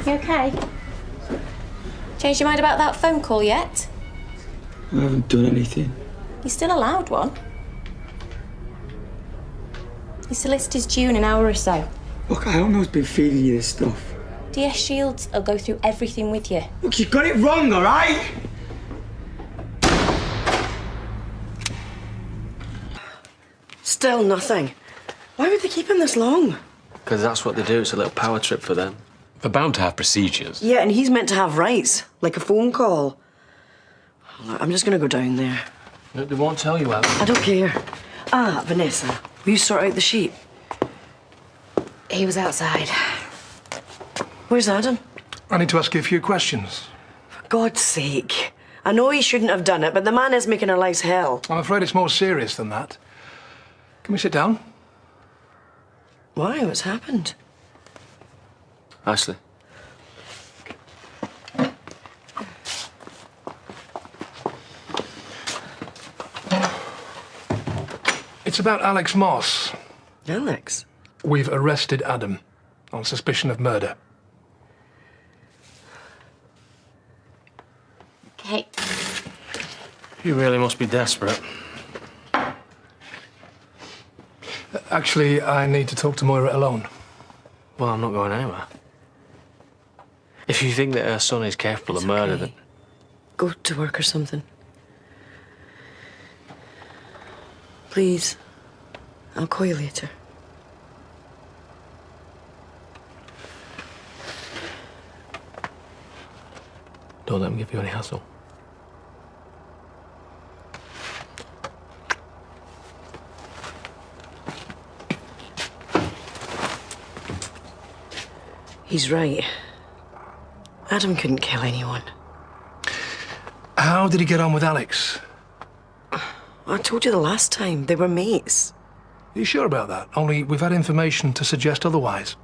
You okay? Changed your mind about that phone call yet? I haven't done anything. You're still allowed one. Your solicitor's due in an hour or so. Look, I don't know who's been feeding you this stuff. DS Shields will go through everything with you. Look, you got it wrong, all right? Still nothing. Why would they keep him this long? Because that's what they do. It's a little power trip for them. They're bound to have procedures. Yeah, and he's meant to have rights, like a phone call. I'm just gonna go down there. No, they won't tell you, Al. I don't care. Ah, Vanessa, will you sort out the sheep? He was outside. Where's Adam? I need to ask you a few questions. For God's sake. I know he shouldn't have done it, but the man is making our lives hell. I'm afraid it's more serious than that. Can we sit down? Why? What's happened? Ashley. It's about Alex Moss. Alex? We've arrested Adam on suspicion of murder. Okay. You really must be desperate. Actually, I need to talk to Moira alone. Well, I'm not going anywhere. If you think that her son is capable of murder, then... Go to work or something. Please. I'll call you later. Don't let him give you any hassle. He's right. Adam couldn't kill anyone. How did he get on with Alex? I told you the last time. They were mates. Are you sure about that? Only we've had information to suggest otherwise.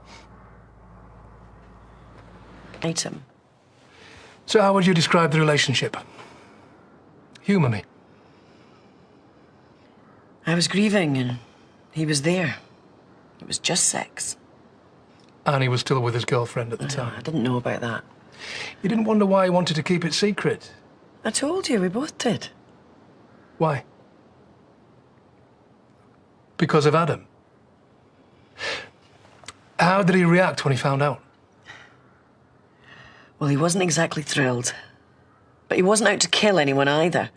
Item. So how would you describe the relationship? Humour me. I was grieving and he was there. It was just sex. And he was still with his girlfriend at the I time. didn't know about that. You didn't wonder why he wanted to keep it secret? I told you, we both did. Why? Because of Adam? How did he react when he found out? Well, he wasn't exactly thrilled. But he wasn't out to kill anyone either.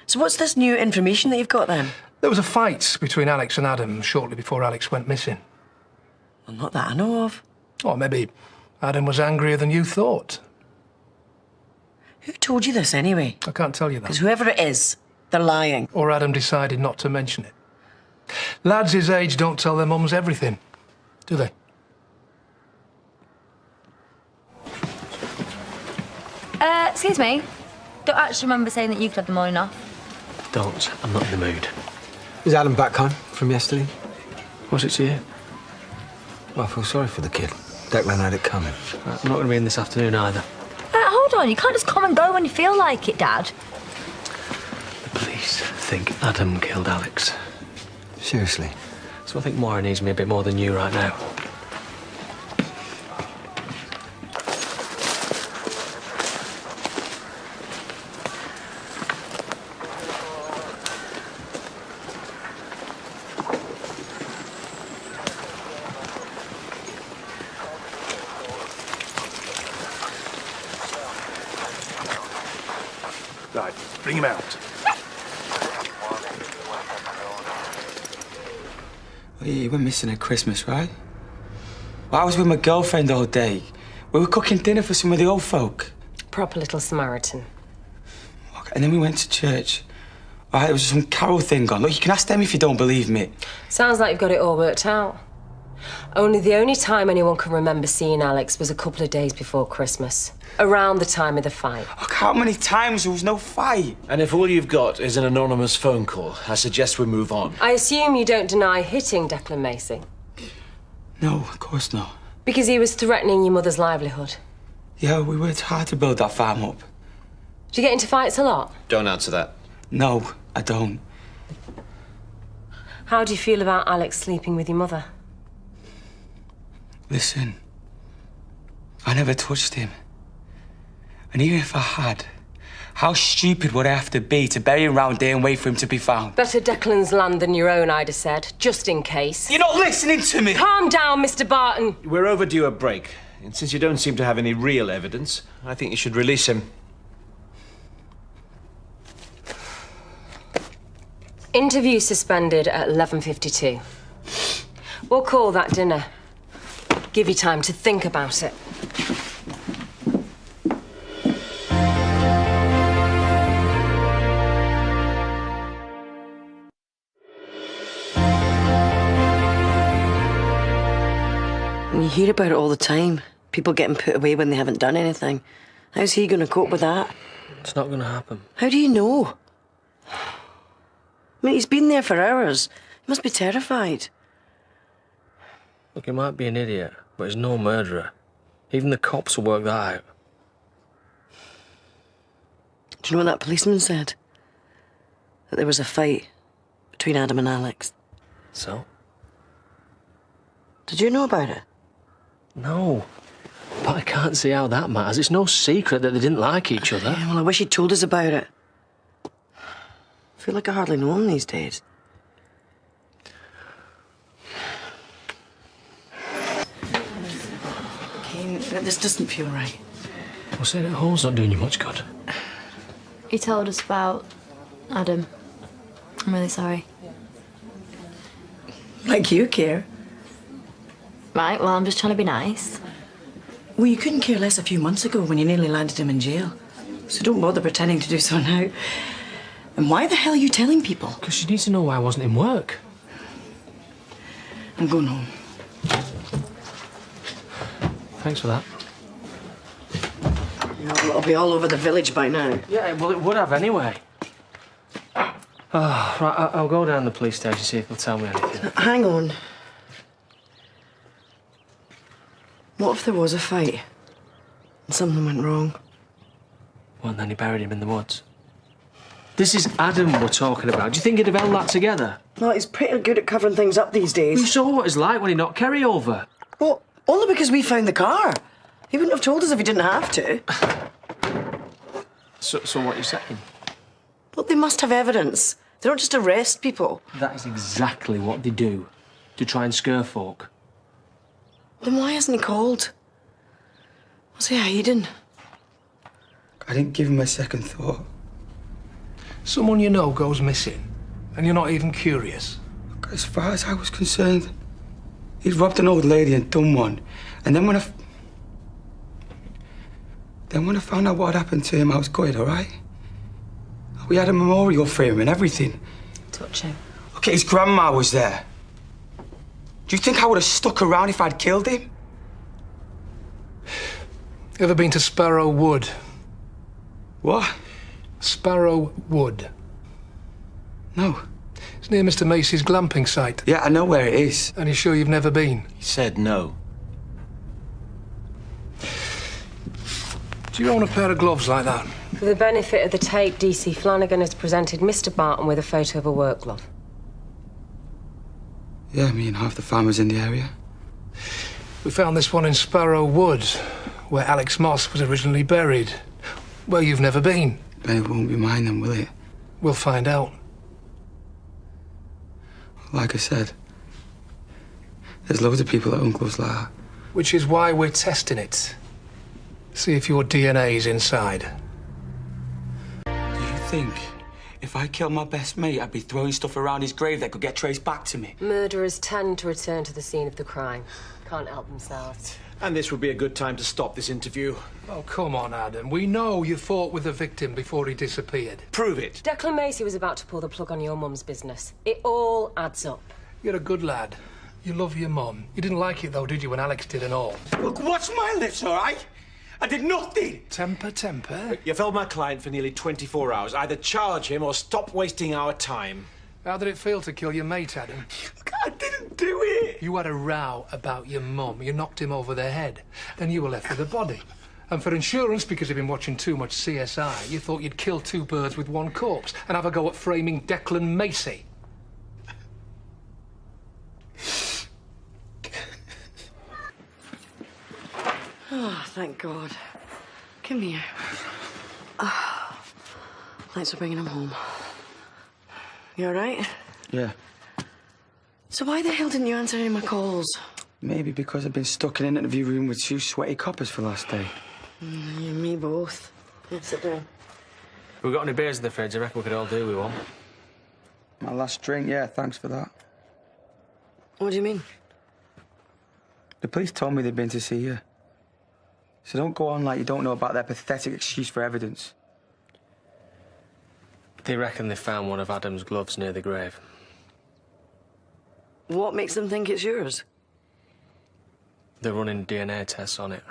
So what's this new information that you've got then? There was a fight between Alex and Adam shortly before Alex went missing. Well, not that I know of. Or maybe Adam was angrier than you thought. Who told you this anyway? I can't tell you that. Because whoever it is, they're lying. Or Adam decided not to mention it. Lads his age don't tell their mums everything, do they? Excuse me. Don't actually remember saying that you could have the morning off. Don't. I'm not in the mood. Is Adam back home from yesterday? What's it to you? Well, I feel sorry for the kid. Declan had it coming. I'm not going to be in this afternoon either. Hold on, you can't just come and go when you feel like it, Dad. The police think Adam killed Alex. Seriously? So I think Moira needs me a bit more than you right now. Right, bring him out. Oh, yeah, you went missing at Christmas, right? Well, I was with my girlfriend all day. We were cooking dinner for some of the old folk. Proper little Samaritan. And then we went to church. All right, there was some carol thing on. Look, you can ask them if you don't believe me. Sounds like you've got it all worked out. Only the only time anyone can remember seeing Alex was a couple of days before Christmas, around the time of the fight. Look, how many times there was no fight? And if all you've got is an anonymous phone call, I suggest we move on. I assume you don't deny hitting Declan Macy? No, of course not. Because he was threatening your mother's livelihood. Yeah, we worked hard to build that farm up. Do you get into fights a lot? Don't answer that. No, I don't. How do you feel about Alex sleeping with your mother? Listen, I never touched him. And even if I had, how stupid would I have to be to bury him round here and wait for him to be found? Better Declan's land than your own, I'd have said, just in case. You're not listening to me! Calm down, Mr. Barton. We're overdue a break. And since you don't seem to have any real evidence, I think you should release him. Interview suspended at 11:52. We'll call that dinner. Give you time to think about it. And you hear about it all the time. People getting put away when they haven't done anything. How's he going to cope with that? It's not going to happen. How do you know? I mean, he's been there for hours. He must be terrified. Look, he might be an idiot, but he's no murderer. Even the cops will work that out. Do you know what that policeman said? That there was a fight between Adam and Alex. So? Did you know about it? No. But I can't see how that matters. It's no secret that they didn't like each other. Yeah, well, I wish he'd told us about it. I feel like I hardly know him these days. Cain, this doesn't feel right. Well, saying at home's not doing you much good. He told us about Adam. I'm really sorry. Like you care. Right, well, I'm just trying to be nice. Well, you couldn't care less a few months ago when you nearly landed him in jail. So don't bother pretending to do so now. And why the hell are you telling people? Because she needs to know why I wasn't in work. I'm going home. Thanks for that. Yeah, well, it'll be all over the village by now. Yeah, well, it would have anyway. Oh, right, I'll go down to the police station, see if they'll tell me anything. Hang on. What if there was a fight and something went wrong? Well, and then he buried him in the woods. This is Adam we're talking about. Do you think he'd have held that together? No, he's pretty good at covering things up these days. You saw what it's like when he knocked Kerry over. Well, only because we found the car. He wouldn't have told us if he didn't have to. So what are you saying? Well, they must have evidence. They don't just arrest people. That is exactly what they do, to try and scare folk. Then why hasn't he called? Was he hiding? I didn't give him a second thought. Someone you know goes missing, and you're not even curious. As far as I was concerned, he'd robbed an old lady and done one. And then when I found out what had happened to him, I was gutted, all right? We had a memorial for him and everything. Touching. Look, his grandma was there. Do you think I would have stuck around if I'd killed him? Ever been to Sparrow Wood? What? Sparrow Wood. No. It's near Mr. Macy's glamping site. Yeah, I know where it is. And you're sure you've never been? He said no. Do you own a pair of gloves like that? For the benefit of the tape, DC Flanagan has presented Mr. Barton with a photo of a work glove. Yeah, me and half the farmers in the area. We found this one in Sparrow Wood, where Alex Moss was originally buried. Where you've never been. But it won't be mine then, will it? We'll find out. Like I said, there's loads of people that own gloves like that. Which is why we're testing it. See if your DNA's inside. Do you think if I killed my best mate, I'd be throwing stuff around his grave that could get traced back to me? Murderers tend to return to the scene of the crime. Can't help themselves. And this would be a good time to stop this interview. Oh, come on, Adam. We know you fought with the victim before he disappeared. Prove it. Declan Macy was about to pull the plug on your mum's business. It all adds up. You're a good lad. You love your mum. You didn't like it, though, did you, when Alex did and all? Look, watch my lips, all right? I did nothing. Temper. You've held my client for nearly 24 hours. Either charge him or stop wasting our time. How did it feel to kill your mate, Adam? Look, I didn't do it. You had a row about your mum. You knocked him over the head. Then you were left with a body. And for insurance, because you've been watching too much CSI, you thought you'd kill two birds with one corpse and have a go at framing Declan Macy. Oh, thank God. Come here. Oh, thanks for bringing him home. You all right? Yeah. So why the hell didn't you answer any of my calls? Maybe because I've been stuck in an interview room with 2 sweaty coppers for the last day. You and me both. Yeah, sit down. We've got any beers in the fridge? I reckon we could all do with one. My last drink, yeah, thanks for that. What do you mean? The police told me they'd been to see you. So don't go on like you don't know about their pathetic excuse for evidence. They reckon they found one of Adam's gloves near the grave. What makes them think it's yours? They're running DNA tests on it.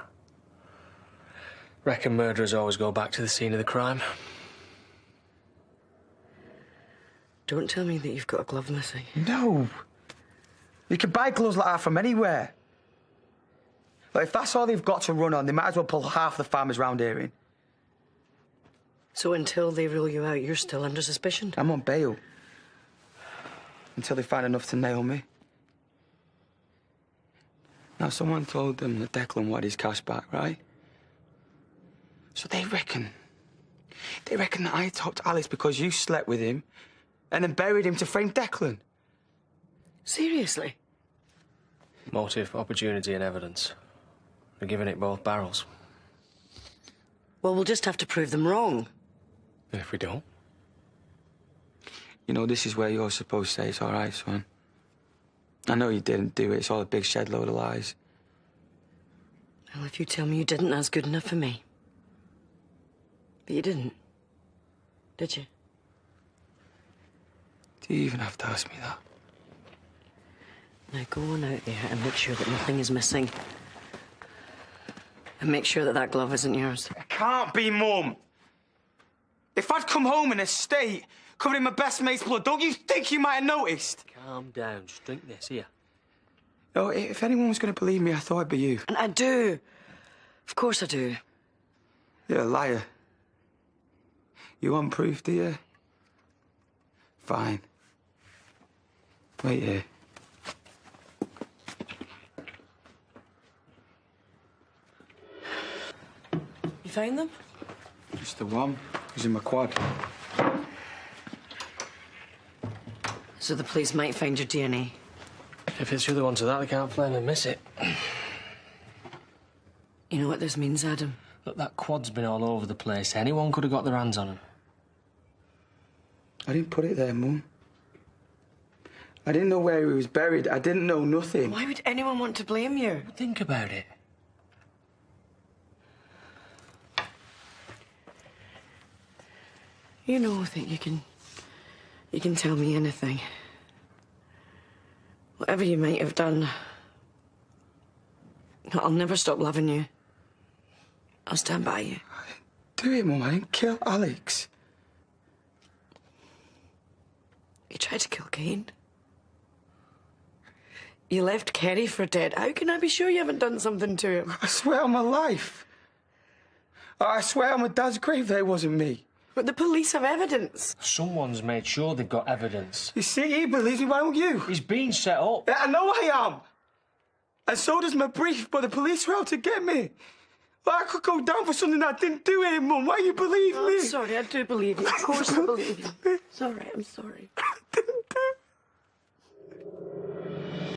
Reckon murderers always go back to the scene of the crime. Don't tell me that you've got a glove missing. No. You can buy gloves like that from anywhere. Like, if that's all they've got to run on, they might as well pull half the farmers round here in. So until they rule you out, you're still under suspicion? I'm on bail. Until they find enough to nail me. Now, someone told them that Declan wanted his cash back, right? So they reckon that I topped Alex because you slept with him and then buried him to frame Declan. Seriously? Motive, opportunity and evidence. They're giving it both barrels. Well, we'll just have to prove them wrong. And if we don't? You know, this is where you're supposed to say it's all right, son. I know you didn't do it. It's all a big shed load of lies. Well, if you tell me you didn't, that's good enough for me. But you didn't, did you? Do you even have to ask me that? Now go on out there and make sure that nothing is missing. And make sure that that glove isn't yours. It can't be, Mum. If I'd come home in a state covered in my best mate's blood, don't you think you might have noticed? Calm down. Just drink this, here. No, if anyone was going to believe me, I thought it'd be you. And I do. Of course I do. You're a liar. You want proof, do you? Fine. Wait here. You found them? Just the one. It was in my quad. So the police might find your DNA. If it's the other ones of that, they can't blame them, miss it. You know what this means, Adam? Look, that quad's been all over the place. Anyone could have got their hands on him. I didn't put it there, Mum. I didn't know where he was buried. I didn't know nothing. Why would anyone want to blame you? Think about it. You know that you can tell me anything. Whatever you might have done, I'll never stop loving you. I'll stand by you. I didn't do it, Mum. I didn't kill Alex. You tried to kill Cain. You left Kerry for dead. How can I be sure you haven't done something to him? I swear on my life. I swear on my dad's grave that it wasn't me. But the police have evidence. Someone's made sure they've got evidence. You see, he believes me, why don't you? He's been set up. Yeah, I know I am. And so does my brief, but the police were out to get me. Well, I could go down for something I didn't do here, Mum. Why you believe me? I'm sorry, I do believe you. Of course I believe you. It's all right, I'm sorry. I didn't do it.